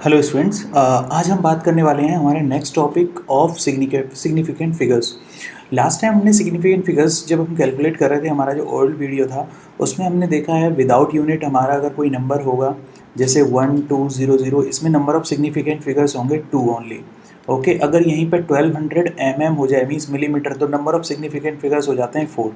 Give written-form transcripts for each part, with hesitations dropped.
Hello students, आज हम बात करने वाले हैं हमारे next topic of significant figures. Last time हमने सिग्निफिकेंट फिगर्स जब हम कैलकुलेट कर रहे थे, हमारा जो ओल्ड वीडियो था उसमें हमने देखा है विदाउट यूनिट हमारा अगर कोई नंबर होगा जैसे 1 2 0 0, इसमें नंबर ऑफ सिग्निफिकेंट फिगर्स होंगे 2 ओनली। ओके, अगर यहीं पर 1200 mm हो जाए मीन्स मिलीमीटर, तो नंबर ऑफ सिग्निफिकेंट फिगर्स हो जाते हैं 4।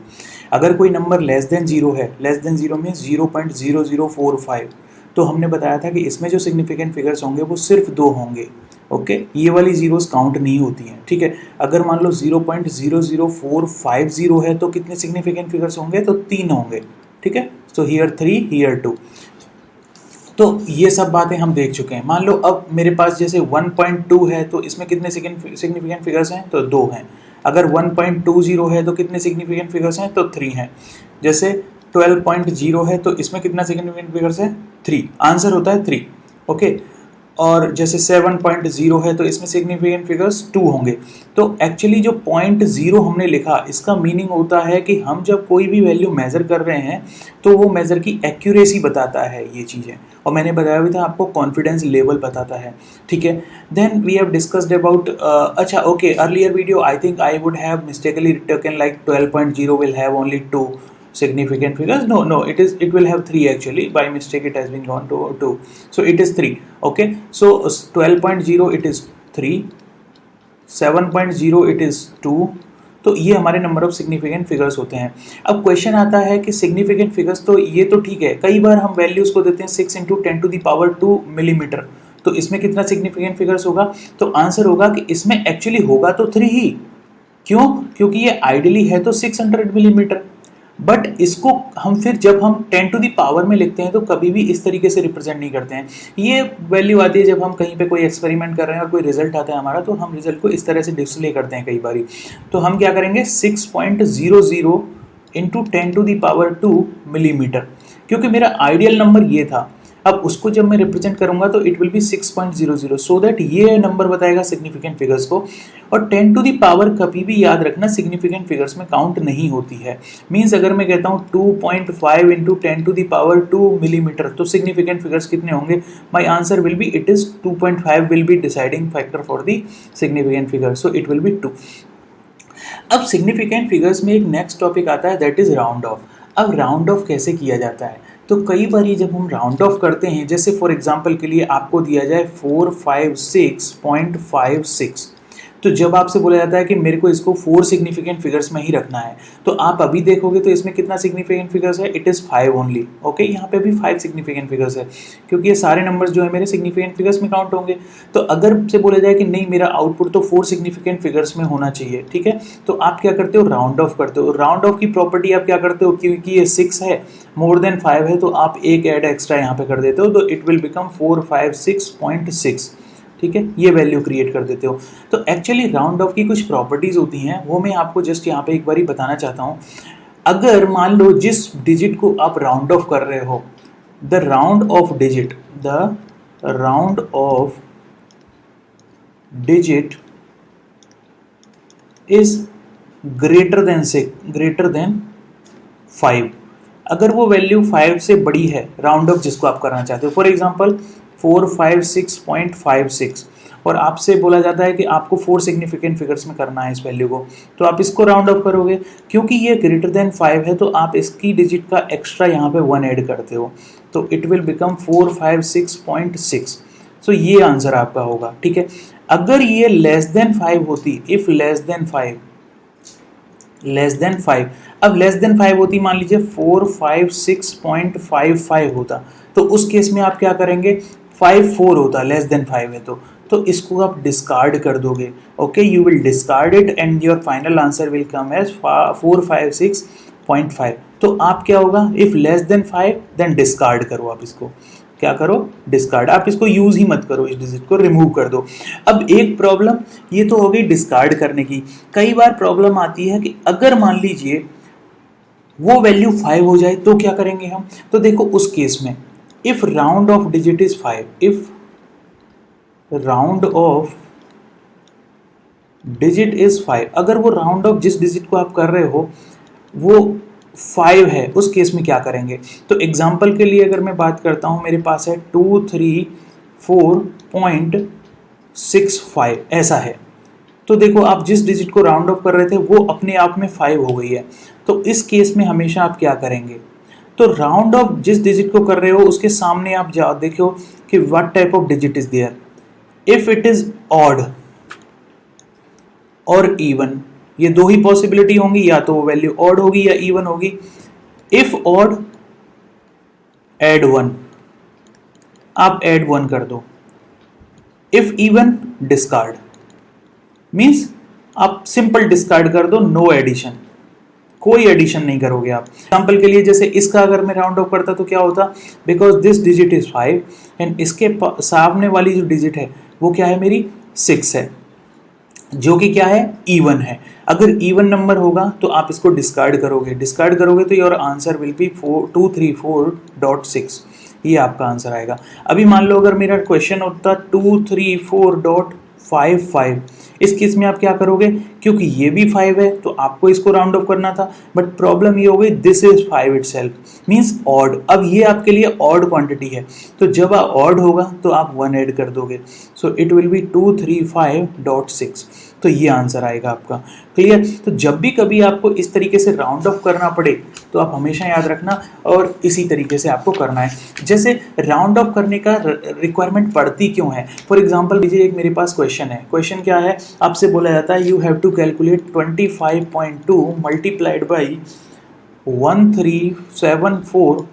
अगर कोई नंबर लेस देन जीरो है, लेस देन जीरो मीन्स 0.0045, तो हमने बताया था कि इसमें जो सिग्निफिकेंट फिगर्स होंगे वो सिर्फ 2 होंगे। ओके, ये वाली जीरोस काउंट नहीं होती हैं। ठीक है, अगर मान लो 0.00450 है तो कितने सिग्निफिकेंट फिगर्स होंगे? तो 3 होंगे। ठीक है, तो हियर 3 हियर 2। तो ये सब बातें हम देख चुके हैं। मान लो अब मेरे पास जैसे 1.2 है तो इसमें कितने सिग्निफिकेंट फिगर्स हैं? तो 2 हैं। अगर 1.20 है तो कितने सिग्निफिकेंट फिगर्स हैं? तो 3 हैं। जैसे 12.0 है तो इसमें कितना सिग्निफिकेंट फिगर्स है? 3। आंसर होता है 3। ओके, और जैसे 7.0 है तो इसमें सिग्निफिकेंट फिगर्स 2 होंगे। तो एक्चुअली जो 0.0 हमने लिखा, इसका मीनिंग होता है कि हम जब कोई भी वैल्यू मेज़र कर रहे हैं तो वो मेज़र की एक्यूरेसी बताता है ये चीज़ें, और मैंने बताया भी था आपको कॉन्फिडेंस लेवल बताता है। ठीक है, then we have discussed about अच्छा okay, earlier video I think I would have mistakenly taken like 12.0 will have only 2 significant figures. No, it will have 3 actually. By mistake it has been gone to 2, so it is 3. Okay, so 12.0 it is 3, 7.0 it is 2। तो ये हमारे number of significant figures होते हैं। अब question आता है कि significant figures तो ये तो ठीक है, कई बार हम वैल्यूज को देते हैं 6 × 10⁻² मिलीमीटर, तो इसमें कितना सिग्निफिकेंट फिगर्स होगा? तो आंसर होगा कि इसमें एक्चुअली होगा तो 3 ही। क्यों? क्योंकि ये आइडियली है तो 600 मिलीमीटर, बट इसको हम फिर जब हम 10⁻⁻ में लिखते हैं तो कभी भी इस तरीके से रिप्रेजेंट नहीं करते हैं। ये वैल्यू आती है जब हम कहीं पे कोई एक्सपेरिमेंट कर रहे हैं और कोई रिजल्ट आता है हमारा, तो हम रिजल्ट को इस तरह से डिस्प्ले करते हैं कई बारी। तो हम क्या करेंगे 6.00 × 10⁻² मिलीमीटर, क्योंकि मेरा आइडियल नंबर ये था। अब उसको जब मैं रिप्रेजेंट करूंगा तो it will be 6.00, so that ये नंबर बताएगा सिग्निफिकेंट फिगर्स को। और 10⁻ कभी भी याद रखना सिग्निफिकेंट फिगर्स में काउंट नहीं होती है। मींस अगर मैं कहता हूँ 2.5 × 10⁻² मिलीमीटर, तो सिग्निफिकेंट फिगर्स कितने होंगे? My answer will be it is 2.5 will be deciding factor for the significant figure, so it will be 2। अब सिग्निफिकेंट फिगर्स में एक नेक्स्ट टॉपिक आता है, दैट इज राउंड ऑफ। अब राउंड ऑफ कैसे किया जाता है? तो कई बार ये जब हम राउंड ऑफ करते हैं, जैसे फॉर एग्जांपल के लिए आपको दिया जाए 456.56, तो जब आपसे बोला जाता है कि मेरे को इसको 4 सिग्निफिकेंट फिगर्स में ही रखना है, तो आप अभी देखोगे तो इसमें कितना सिग्निफिकेंट फिगर्स है? It is 5 only. ओके, यहाँ पे भी 5 सिग्निफिकेंट फिगर्स है, क्योंकि ये सारे नंबर्स जो है मेरे सिग्निफिकेंट फिगर्स में काउंट होंगे। तो अगर से बोला जाए कि नहीं, मेरा आउटपुट तो 4 सिग्निफिकेंट फिगर्स में होना चाहिए, ठीक है, तो आप क्या करते हो? राउंड ऑफ करते हो। राउंड ऑफ की प्रॉपर्टी आप क्या करते हो? क्योंकि ये 6 है, मोर देन 5 है, तो आप एक ऐड एक्स्ट्रा यहाँ पे कर देते हो, तो इट विल बिकम 456.6। ठीक है, ये वैल्यू क्रिएट कर देते हो। तो एक्चुअली राउंड ऑफ की कुछ प्रॉपर्टीज होती हैं, वो मैं आपको जस्ट यहाँ पे एक बारी बताना चाहता हूँ। अगर मान लो जिस डिजिट को आप राउंड ऑफ कर रहे हो, the round off digit is greater than 5। अगर वो वैल्यू 5 से बड़ी है, राउंड ऑफ जिसको आप करना चाहते हो, फॉर एग्जांपल 456.56, और आपसे बोला जाता है कि आपको 4 सिग्निफिकेंट फिगर्स में करना है इस वैल्यू को, तो आप इसको राउंड ऑफ करोगे। क्योंकि ये ग्रेटर देन 5 है तो आप इसकी डिजिट का एक्स्ट्रा यहाँ पे 1 ऐड करते हो, तो इट विल बिकम 456.6। सो ये आंसर आपका होगा। ठीक है, अगर ये लेस देन 5 होती, इफ लेस देन 5, अब लेस देन 5 होती, मान लीजिए 456.55 होता, तो उस केस में आप क्या करेंगे? 54 होता, लेस देन 5 है तो इसको आप डिस्कार्ड कर दोगे। Okay, you will discard it and your final answer will come as 456.5। तो आप क्या होगा? If less than 5 then discard करो, आप इसको क्या करो? डिस्कार्ड। आप इसको यूज ही मत करो, इस डिजिट को रिमूव कर दो। अब एक प्रॉब्लम ये तो हो गई डिस्कार्ड करने की। कई बार प्रॉब्लम आती है कि अगर मान लीजिए वो वैल्यू 5 हो जाए तो क्या करेंगे हम? तो देखो उस केस में if round off digit is 5, if round off digit is 5, अगर वो राउंड ऑफ जिस डिजिट को आप कर रहे हो वो 5 है, उस केस में क्या करेंगे? तो एग्जाम्पल के लिए अगर मैं बात करता हूँ, मेरे पास है 2 3 4 0.65 ऐसा है। तो देखो आप जिस डिजिट को राउंड ऑफ कर रहे थे वो अपने आप में 5 हो गई है। तो इस केस में हमेशा आप क्या करेंगे, तो राउंड ऑफ जिस डिजिट को कर रहे हो उसके सामने आप जाओ, देखो कि what type of digit is there. If it is odd और इवन, ये दो ही पॉसिबिलिटी होंगी, या तो वो वैल्यू ऑड होगी या इवन होगी। इफ ऑड एड 1, आप एड 1 कर दो। इफ इवन डिस्कार्ड, मीन्स आप सिंपल डिस्कार्ड कर दो, नो एडिशन, कोई एडिशन नहीं करोगे आप। एग्जाम्पल के लिए जैसे इसका अगर मैं राउंड ऑफ करता तो क्या होता, because this digit is 5 and इसके सामने वाली जो डिजिट है वो क्या है, मेरी 6 है, जो कि क्या है, इवन है। अगर इवन नंबर होगा तो आप इसको डिस्कार्ड करोगे तो योर आंसर विल बी 234.6, ये आपका आंसर आएगा। अभी मान लो अगर मेरा क्वेश्चन होता 234.55, इस केस में आप क्या करोगे, क्योंकि ये भी 5 है तो आपको इसको राउंड ऑफ करना था, बट प्रॉब्लम ये हो गई this is 5 itself, means odd. अब ये आपके लिए ऑड क्वांटिटी है, तो जब ऑड होगा तो आप 1 ऐड कर दोगे, सो इट विल बी 235.6, तो ये आंसर आएगा आपका। क्लियर। तो जब भी कभी आपको इस तरीके से राउंड ऑफ करना पड़े तो आप हमेशा याद रखना, और इसी तरीके से आपको करना है। जैसे राउंड ऑफ करने का रिक्वायरमेंट पड़ती क्यों है, फॉर एग्जांपल लीजिए एक मेरे पास क्वेश्चन है। क्वेश्चन क्या है, आपसे बोला जाता है you have to calculate 25.2 multiplied by 1374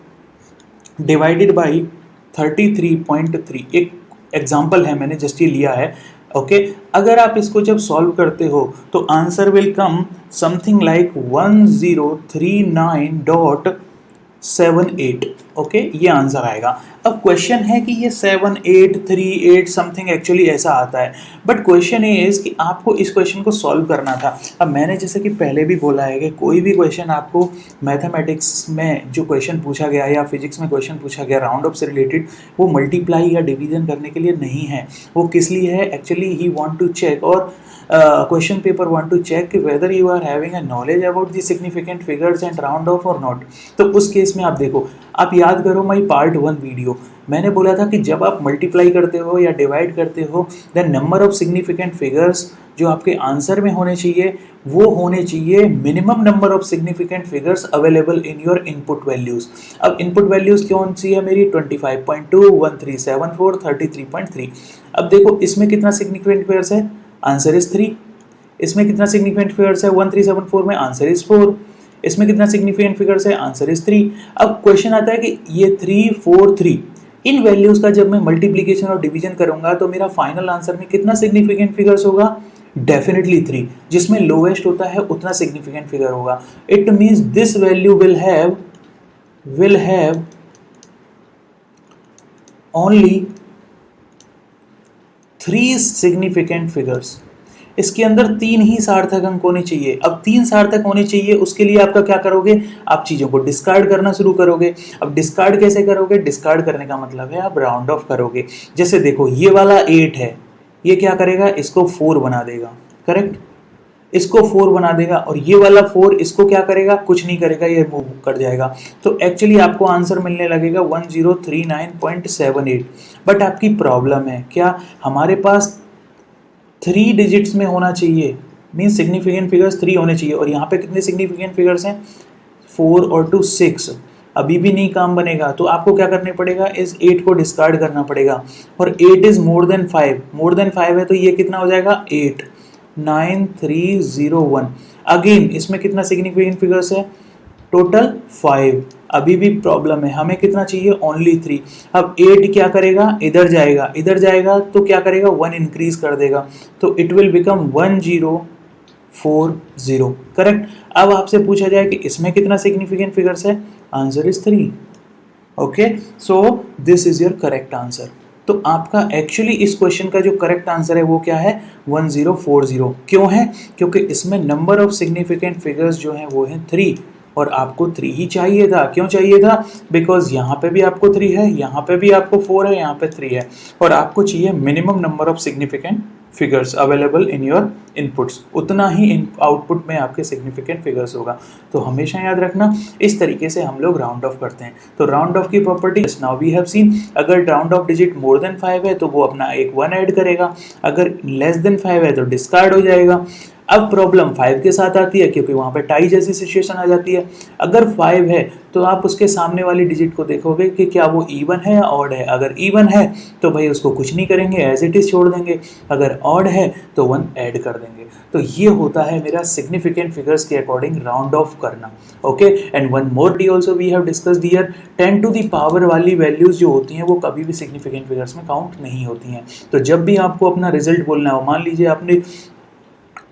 divided by 33.3। एक एग्जाम्पल है, मैंने जस्ट ये लिया है। ओके अगर आप इसको जब सॉल्व करते हो तो answer will come something like 1039.78। Okay ये आंसर आएगा। अब क्वेश्चन है कि ये 7838 समथिंग एक्चुअली ऐसा आता है, बट क्वेश्चन इज कि आपको इस क्वेश्चन को सॉल्व करना था। अब मैंने जैसे कि पहले भी बोला है कि कोई भी क्वेश्चन आपको मैथमेटिक्स में जो क्वेश्चन पूछा गया या फिजिक्स में क्वेश्चन पूछा गया राउंड ऑफ से रिलेटेड, वो मल्टीप्लाई या डिवीजन करने के लिए नहीं है। वो किस लिए है, actually he want to check, और question paper want to check whether you are having a knowledge about the significant figures and round off और नॉट। तो उस केस में आप देखो, आप याद करो माई पार्ट 1 वीडियो, मैंने बोला था कि जब आप मल्टीप्लाई करते हो या डिवाइड करते हो, the number of significant figures जो आपके आंसर में होने चाहिए वो होने चाहिए minimum number of significant figures available in your input values. अब इनपुट वैल्यूज कौन सी है मेरी, 25.2, 1374, 33.3। अब देखो इसमें कितना सिग्निफिकेंट फिगर्स है, आंसर इज 3। इसमें कितना सिग्निफिकेंट फिगर्स है 1374 में, आंसर इज 4। इसमें कितना सिग्निफिकेंट फिगर्स है, आंसर इज 3। अब क्वेश्चन आता है कि ये 3, 4, 3 इन वैल्यूज का जब मैं मल्टीप्लीकेशन और डिवीजन करूंगा तो मेरा फाइनल आंसर में कितना सिग्निफिकेंट फिगर्स होगा, डेफिनेटली 3। जिसमें लोएस्ट होता है उतना सिग्निफिकेंट फिगर होगा। It means this value will have only 3 significant figures. इसके अंदर 3 ही सार्थक अंक होने चाहिए। अब 3 सार्थक होने चाहिए, उसके लिए आपका क्या करोगे, आप चीजों को डिस्कार्ड करना शुरू करोगे। अब डिस्कार्ड कैसे करोगे, डिस्कार्ड करने का मतलब है आप राउंड ऑफ करोगे। जैसे देखो ये वाला 8 है, ये क्या करेगा, इसको 4 बना देगा, करेक्ट, इसको 4 बना देगा, और ये वाला 4 इसको क्या करेगा, कुछ नहीं करेगा, ये मूव कर जाएगा। तो एक्चुअली आपको आंसर मिलने लगेगा 1039.78। बट आपकी प्रॉब्लम है क्या, हमारे पास 3 डिजिट्स में होना चाहिए, मीन्स सिग्निफिकेंट फिगर्स 3 होने चाहिए, और यहाँ पे कितने सिग्निफिकेंट फिगर्स हैं, 4 और 2 6। अभी भी नहीं काम बनेगा, तो आपको क्या करने पड़ेगा, इस 8 को डिस्कार्ड करना पड़ेगा, और 8 is more than 5, more than 5 है तो ये कितना हो जाएगा 8, 9301। अगेन इसमें कितना सिग्निफिकेंट फिगर्स है, टोटल 5। अभी भी प्रॉब्लम है, हमें कितना चाहिए, ओनली 3। अब 8 क्या करेगा, इधर जाएगा तो क्या करेगा, 1 इंक्रीज कर देगा, तो इट विल बिकम 1040, करेक्ट। अब आपसे पूछा जाए कि इसमें कितना सिग्निफिकेंट फिगर्स है, answer is 3। Okay, so this is your correct answer. तो आपका एक्चुअली इस क्वेश्चन का जो करेक्ट आंसर है वो क्या है, 1040। क्यों है, क्योंकि इसमें नंबर ऑफ सिग्निफिकेंट फिगर्स जो हैं वो हैं 3, और आपको 3 ही चाहिए था। क्यों चाहिए था, बिकॉज यहाँ पे भी आपको 3 है, यहाँ पे भी आपको 4 है, यहाँ पे 3 है, और आपको चाहिए minimum number of significant figures available in your inputs, उतना ही इन आउटपुट में आपके सिग्निफिकेंट फिगर्स होगा। तो हमेशा याद रखना, इस तरीके से हम लोग राउंड ऑफ करते हैं। तो राउंड ऑफ की property now we have seen, अगर round off digit more than 5 है तो वो अपना एक 1 ऐड करेगा, अगर लेस देन 5 है तो डिस्कार्ड हो जाएगा। अब प्रॉब्लम 5 के साथ आती है क्योंकि वहाँ पे टाई जैसी सिचुएशन आ जाती है। अगर 5 है तो आप उसके सामने वाली डिजिट को देखोगे कि क्या वो इवन है या ऑड है। अगर इवन है तो भाई उसको कुछ नहीं करेंगे, एज इट इज छोड़ देंगे, अगर ऑड है तो 1 ऐड कर देंगे। तो ये होता है मेरा सिग्निफिकेंट फिगर्स के अकॉर्डिंग राउंड ऑफ करना। Okay, and one more D also we have discussed here, 10 to the power वाली वैल्यूज जो होती हैं वो कभी भी सिग्निफिकेंट फिगर्स में काउंट नहीं होती हैं। तो जब भी आपको अपना रिजल्ट बोलना हो, मान लीजिए आपने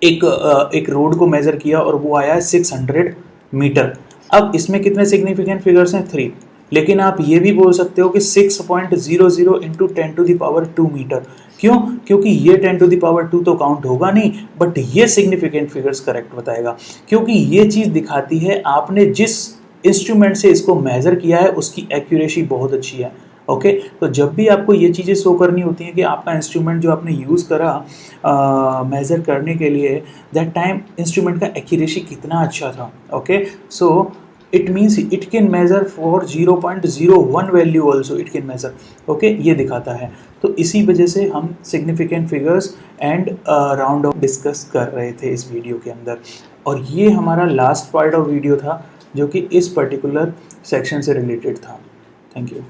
एक रोड को मेजर किया और वो आया है 600 मीटर, अब इसमें कितने सिग्निफिकेंट फिगर्स हैं? 3। लेकिन आप ये भी बोल सकते हो कि 6.00 into 10 to the power 2 metre. क्यों? क्योंकि ये 10 टू द पावर 2 तो काउंट होगा नहीं, बट ये सिग्निफिकेंट फिगर्स करेक्ट बताएगा, क्योंकि ये चीज़ दिखाती है आपने जिस इंस्ट्रूमेंट से इसको मेजर किया है उसकी एक्यूरेसी बहुत अच्छी है। ओके, तो जब भी आपको ये चीज़ें शो करनी होती हैं कि आपका इंस्ट्रूमेंट जो आपने यूज़ करा मेज़र करने के लिए, दैट टाइम इंस्ट्रूमेंट का एक्यूरेसी कितना अच्छा था। Okay, so it means it can measure for 0.01 value also it can measure. Okay, ये दिखाता है। तो इसी वजह से हम significant figures and round of discuss कर रहे थे इस वीडियो के अंदर, और ये हमारा लास्ट पार्ट ऑफ वीडियो था जो कि इस पर्टिकुलर सेक्शन से रिलेटेड था। Thank you.